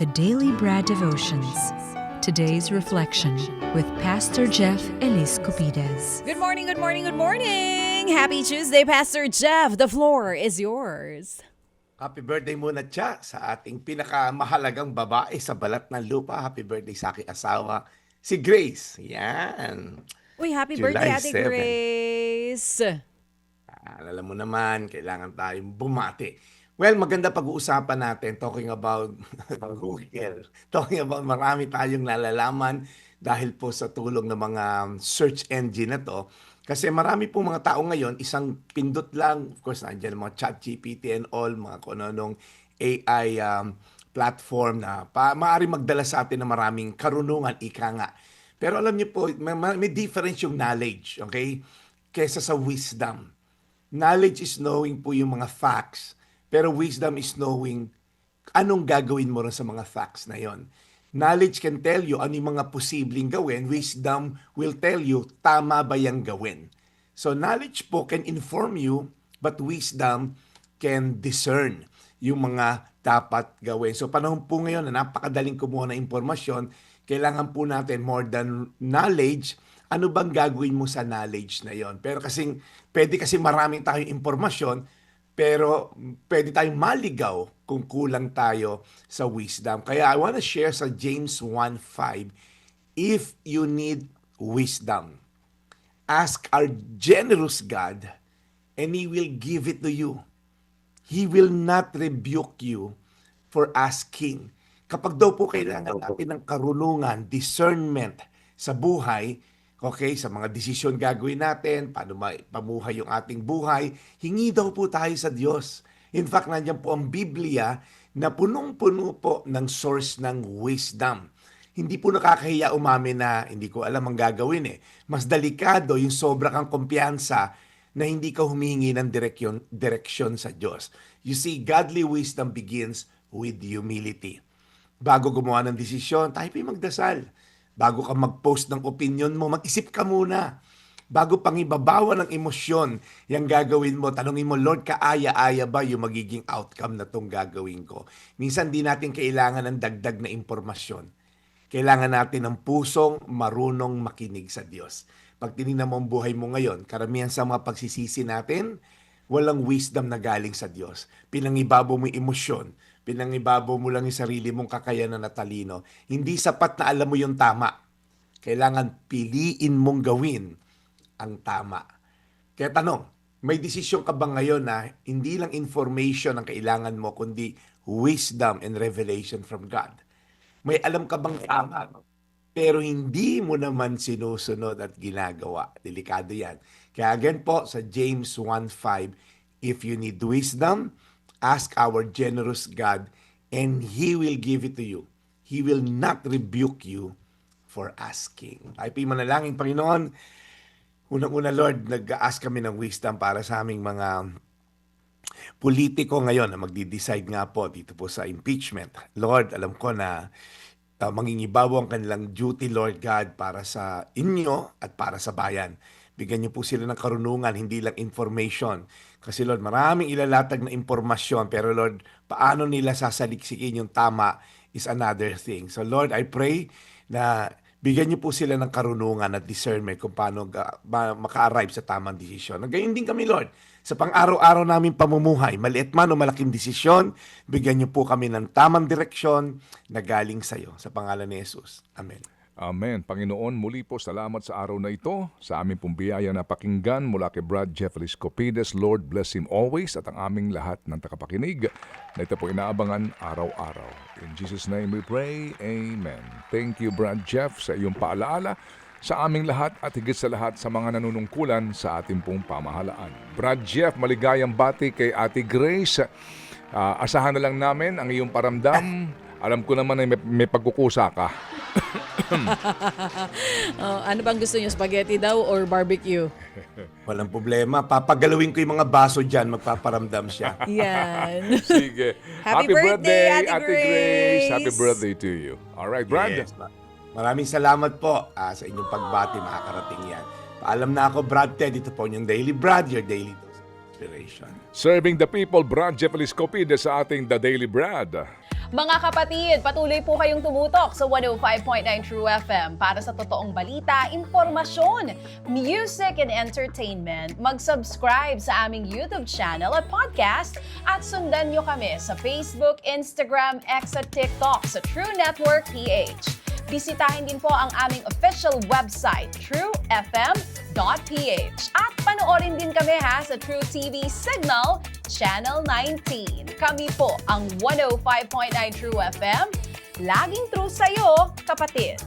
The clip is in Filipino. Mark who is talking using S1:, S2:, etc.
S1: The Daily Bread Devotions. Today's reflection with Pastor Jeff Eliscopides.
S2: Good morning, good morning, good morning! Happy Tuesday, Pastor Jeff. The floor is yours.
S3: Happy birthday muna, Cha, sa ating pinakamahalagang babae sa balat ng lupa. Happy birthday sa aking asawa, si Grace. Yan.
S2: Uy, happy
S3: July
S2: birthday, Ate
S3: 7.
S2: Grace.
S3: Alam mo naman, kailangan tayong bumati. Well, maganda pag-uusapan natin talking about Google. Talking about marami tayong nalalaman dahil po sa tulong ng mga search engine na to. Kasi marami po mga tao ngayon, isang pindot lang, of course, nandiyan mga ChatGPT and all, mga kung anong AI platform na maaari magdala sa atin ng maraming karunungan, ika nga. Pero alam niyo po, may difference yung knowledge, okay? Kesa sa wisdom. Knowledge is knowing po yung mga facts. Pero wisdom is knowing anong gagawin mo rin sa mga facts na yon. Knowledge can tell you ano yung mga posibleng gawin. Wisdom will tell you tama ba yung gawin. So knowledge po can inform you, but wisdom can discern yung mga dapat gawin. So panahon po ngayon na napakadaling kumuha ng impormasyon, kailangan po natin more than knowledge, ano bang gagawin mo sa knowledge na yon. Pero pwede kasi maraming tayong impormasyon, pero pwede tayong maligaw kung kulang tayo sa wisdom. Kaya I want to share sa James 1:5, if you need wisdom, ask our generous God and He will give it to you. He will not rebuke you for asking. Kapag daw po kailangan natin ng karunungan, discernment sa buhay, okay, sa mga desisyon gagawin natin, paano pamuhay yung ating buhay, hingi daw po tayo sa Diyos. In fact, nandiyan po ang Biblia na punong-puno po ng source ng wisdom. Hindi po nakakahiya umamin na hindi ko alam ang gagawin eh. Mas delikado yung sobra kang kumpiyansa na hindi ka humingi ng direksyon sa Diyos. You see, godly wisdom begins with humility. Bago gumawa ng desisyon, tayo po'y magdasal. Bago ka mag-post ng opinion mo, mag-isip ka muna. Bago pang ibabawa ng emosyon, yung gagawin mo, tanungin mo, Lord, kaaya-aya ba yung magiging outcome na itong gagawin ko? Minsan di natin kailangan ng dagdag na impormasyon. Kailangan natin ng pusong marunong makinig sa Diyos. Pag tinignan mo ang buhay mo ngayon, karamihan sa mga pagsisisi natin, walang wisdom na galing sa Diyos. Pinangibabaw mo yung emosyon. Pinangibabaw mo lang yung sarili mong kakayanan na talino. Hindi sapat na alam mo yung tama. Kailangan piliin mong gawin ang tama. Kaya tanong, may desisyon ka ba ngayon na hindi lang information ang kailangan mo, kundi wisdom and revelation from God? May alam ka bang tama, pero hindi mo naman sinusunod at ginagawa? Delikado yan. Kaya again po, sa James 1:5, if you need wisdom, ask our generous God, and He will give it to you. He will not rebuke you for asking. Ay, manalangin, Panginoon. Unang-una, Lord, nag-ask kami ng wisdom para sa aming mga politiko ngayon na magdi-decide nga po dito po sa impeachment. Lord, alam ko na mangingibabaw ang kanilang duty, Lord God, para sa inyo at para sa bayan. Bigyan niyo po sila ng karunungan, hindi lang information. Kasi Lord, maraming ilalatag na impormasyon, pero Lord, paano nila sasaliksikin yung tama is another thing. So Lord, I pray na bigyan niyo po sila ng karunungan at discernment kung paano maka-arrive sa tamang desisyon. Gayon din kami, Lord, sa pang-araw-araw namin pamumuhay, maliit man o malaking desisyon, bigyan niyo po kami ng tamang direksyon na galing sa iyo. Sa pangalan ni Jesus. Amen.
S4: Amen. Panginoon, muli po salamat sa araw na ito, sa aming pong biyaya na pakinggan mula kay Brad Jeff Eliscopides. Lord, bless him always at ang aming lahat ng takapakinig na ito po inaabangan araw-araw. In Jesus' name we pray. Amen. Thank you, Brad Jeff, sa iyong paalaala sa aming lahat at higit sa lahat sa mga nanunungkulan sa ating pong pamahalaan. Brad Jeff, maligayang bati kay Ate Grace. Asahan na lang namin ang iyong paramdam. Alam ko naman ay may pagkukusa ka.
S2: Ano bang gusto niyo? Spaghetti daw or barbecue?
S3: Walang problema. Papagalawin ko yung mga baso dyan. Magpaparamdam siya.
S2: Yan.
S4: Sige.
S2: Happy birthday, Ate Grace!
S4: Happy birthday to you. Alright, Brad.
S3: Yes. Maraming salamat po sa inyong pagbati. Makakarating yan. Paalam na ako, Brad Ted. Ito po yung Daily Brad, your daily dose of inspiration.
S4: Serving the people, Brad Jeff Eliscopides sa ating The Daily Brad.
S2: Mga kapatid, patuloy po kayong tumutok sa 105.9 True FM para sa totoong balita, impormasyon, music and entertainment. Mag-subscribe sa aming YouTube channel at podcast at sundan nyo kami sa Facebook, Instagram, X at TikTok sa True Network PH. Bisitahin din po ang aming official website, truefm.ph. At panoorin din kami sa True TV Signal, Channel 19. Kami po ang 105.9 True FM. Laging true sa'yo, kapatid.